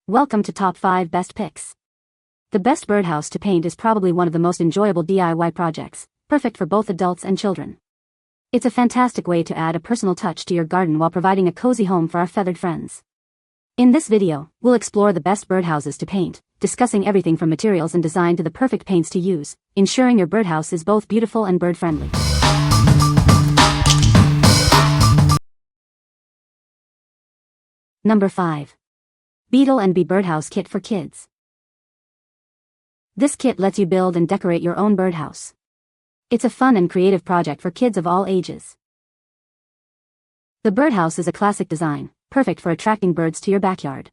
Welcome to Top 5 Best Picks. The best birdhouse to paint is probably one of the most enjoyable DIY projects, perfect for both adults and children. It's a fantastic way to add a personal touch to your garden while providing a cozy home for our feathered friends. In this video, we'll explore the best birdhouses to paint, discussing everything from materials and design to the perfect paints to use, ensuring your birdhouse is both beautiful and bird-friendly. Number 5. Beetle and Bee Birdhouse Kit for Kids. This kit lets you build and decorate your own birdhouse. It's a fun and creative project for kids of all ages. The birdhouse is a classic design, perfect for attracting birds to your backyard.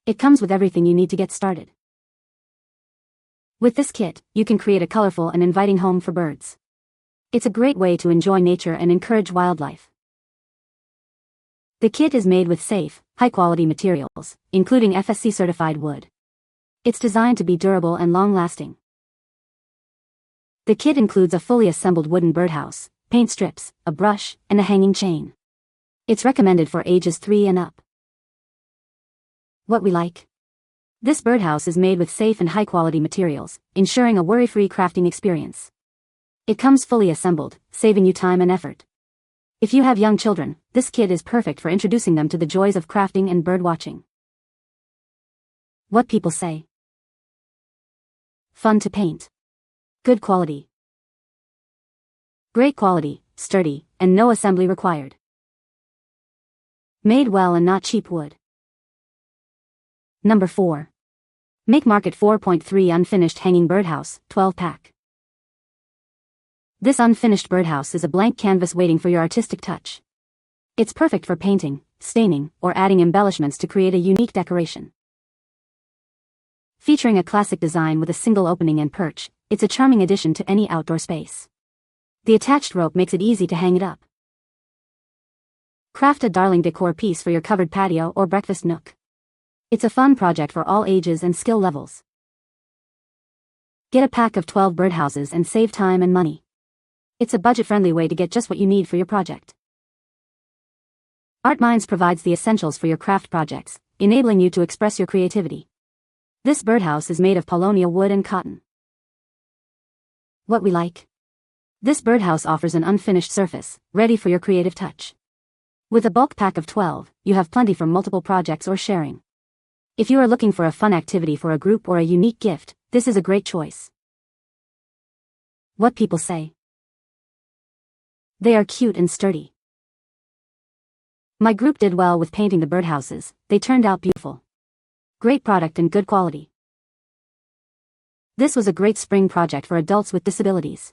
It comes with everything you need to get started. With this kit, you can create a colorful and inviting home for birds. It's a great way to enjoy nature and encourage wildlife. The kit is made with safe, high-quality materials, including FSC-certified wood. It's designed to be durable and long-lasting. The kit includes a fully assembled wooden birdhouse, paint strips, a brush, and a hanging chain. It's recommended for ages 3 and up. What we like? This birdhouse is made with safe and high-quality materials, ensuring a worry-free crafting experience. It comes fully assembled, saving you time and effort. If you have young children, this kit is perfect for introducing them to the joys of crafting and bird watching. What people say? Fun to paint. Good quality. Great quality, sturdy, and no assembly required. Made well and not cheap wood. Number 4. Make Market 4.3 Unfinished Hanging Birdhouse, 12-pack. This unfinished birdhouse is a blank canvas waiting for your artistic touch. It's perfect for painting, staining, or adding embellishments to create a unique decoration. Featuring a classic design with a single opening and perch, it's a charming addition to any outdoor space. The attached rope makes it easy to hang it up. Craft a darling decor piece for your covered patio or breakfast nook. It's a fun project for all ages and skill levels. Get a pack of 12 birdhouses and save time and money. It's a budget-friendly way to get just what you need for your project. ArtMinds provides the essentials for your craft projects, enabling you to express your creativity. This birdhouse is made of paulownia wood and cotton. What we like? This birdhouse offers an unfinished surface, ready for your creative touch. With a bulk pack of 12, you have plenty for multiple projects or sharing. If you are looking for a fun activity for a group or a unique gift, this is a great choice. What people say? They are cute and sturdy. My group did well with painting the birdhouses, they turned out beautiful. Great product and good quality. This was a great spring project for adults with disabilities.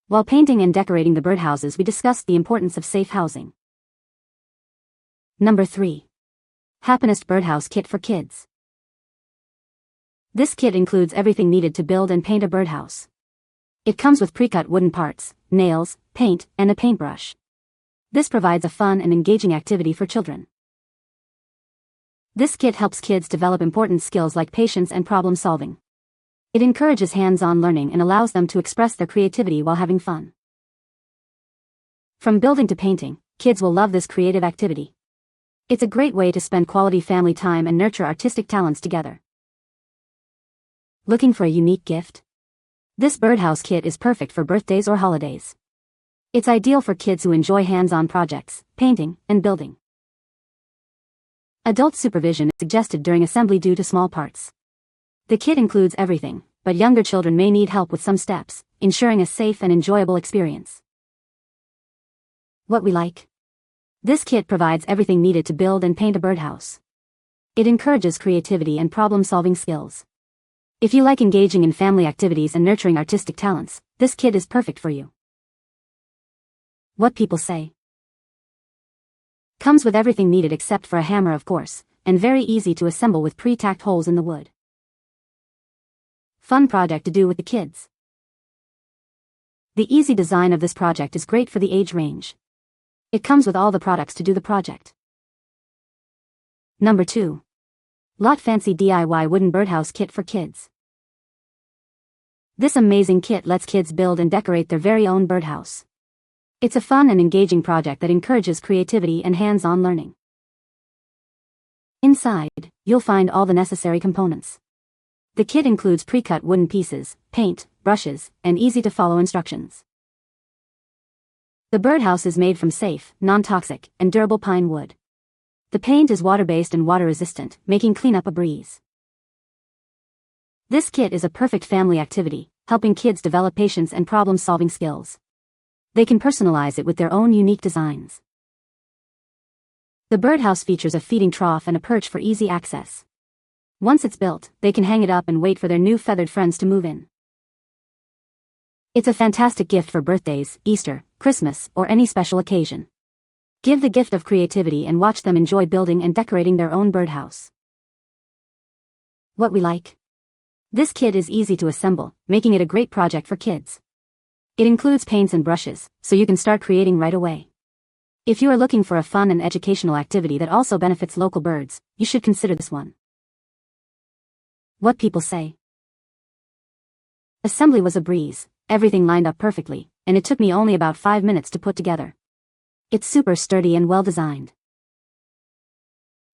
While painting and decorating the birdhouses, we discussed the importance of safe housing. Number 3. Hapinest Birdhouse Kit for Kids. This kit includes everything needed to build and paint a birdhouse. It comes with pre-cut wooden parts, nails, paint, and a paintbrush. This provides a fun and engaging activity for children. This kit helps kids develop important skills like patience and problem solving. It encourages hands-on learning and allows them to express their creativity while having fun. From building to painting, kids will love this creative activity. It's a great way to spend quality family time and nurture artistic talents together. Looking for a unique gift? This birdhouse kit is perfect for birthdays or holidays. It's ideal for kids who enjoy hands-on projects, painting, and building. Adult supervision is suggested during assembly due to small parts. The kit includes everything, but younger children may need help with some steps, ensuring a safe and enjoyable experience. What we like? This kit provides everything needed to build and paint a birdhouse. It encourages creativity and problem-solving skills. If you like engaging in family activities and nurturing artistic talents, this kit is perfect for you. What people say? Comes with everything needed except for a hammer, of course, and very easy to assemble with pre-tacked holes in the wood. Fun project to do with the kids. The easy design of this project is great for the age range. It comes with all the products to do the project. Number 2. LotFancy DIY Wooden Birdhouse Kit for Kids. This amazing kit lets kids build and decorate their very own birdhouse. It's a fun and engaging project that encourages creativity and hands-on learning. Inside, you'll find all the necessary components. The kit includes pre-cut wooden pieces, paint, brushes, and easy-to-follow instructions. The birdhouse is made from safe, non-toxic, and durable pine wood. The paint is water-based and water-resistant, making cleanup a breeze. This kit is a perfect family activity, helping kids develop patience and problem-solving skills. They can personalize it with their own unique designs. The birdhouse features a feeding trough and a perch for easy access. Once it's built, they can hang it up and wait for their new feathered friends to move in. It's a fantastic gift for birthdays, Easter, Christmas, or any special occasion. Give the gift of creativity and watch them enjoy building and decorating their own birdhouse. What we like. This kit is easy to assemble, making it a great project for kids. It includes paints and brushes, so you can start creating right away. If you are looking for a fun and educational activity that also benefits local birds, you should consider this one. What people say. Assembly was a breeze. Everything lined up perfectly, and it took me only about 5 minutes to put together. It's super sturdy and well designed.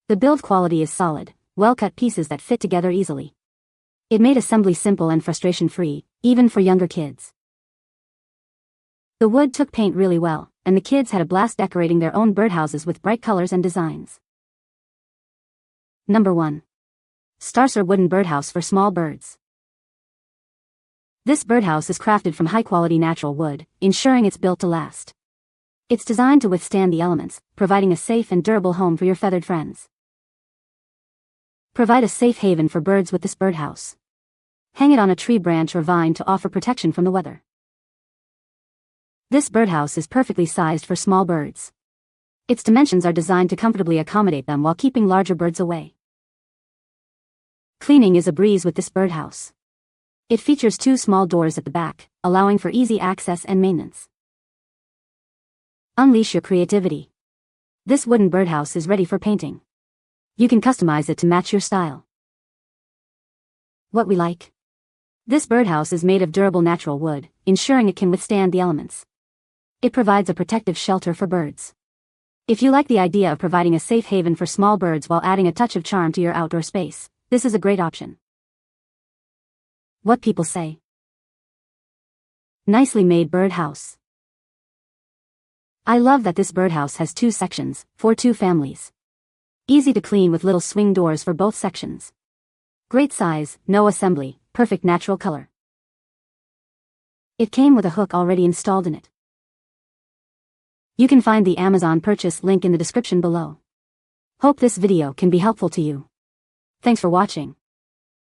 The build quality is solid, well-cut pieces that fit together easily. It made assembly simple and frustration-free, even for younger kids. The wood took paint really well, and the kids had a blast decorating their own birdhouses with bright colors and designs. Number 1. STARSWR Wooden Birdhouse for Small Birds. This birdhouse is crafted from high-quality natural wood, ensuring it's built to last. It's designed to withstand the elements, providing a safe and durable home for your feathered friends. Provide a safe haven for birds with this birdhouse. Hang it on a tree branch or vine to offer protection from the weather. This birdhouse is perfectly sized for small birds. Its dimensions are designed to comfortably accommodate them while keeping larger birds away. Cleaning is a breeze with this birdhouse. It features 2 small doors at the back, allowing for easy access and maintenance. Unleash your creativity. This wooden birdhouse is ready for painting. You can customize it to match your style. What we like. This birdhouse is made of durable natural wood, ensuring it can withstand the elements. It provides a protective shelter for birds. If you like the idea of providing a safe haven for small birds while adding a touch of charm to your outdoor space, this is a great option. What people say. Nicely made birdhouse. I love that this birdhouse has 2 sections, for 2 families. Easy to clean with little swing doors for both sections. Great size, no assembly, perfect natural color. It came with a hook already installed in it. You can find the Amazon purchase link in the description below. Hope this video can be helpful to you. Thanks for watching.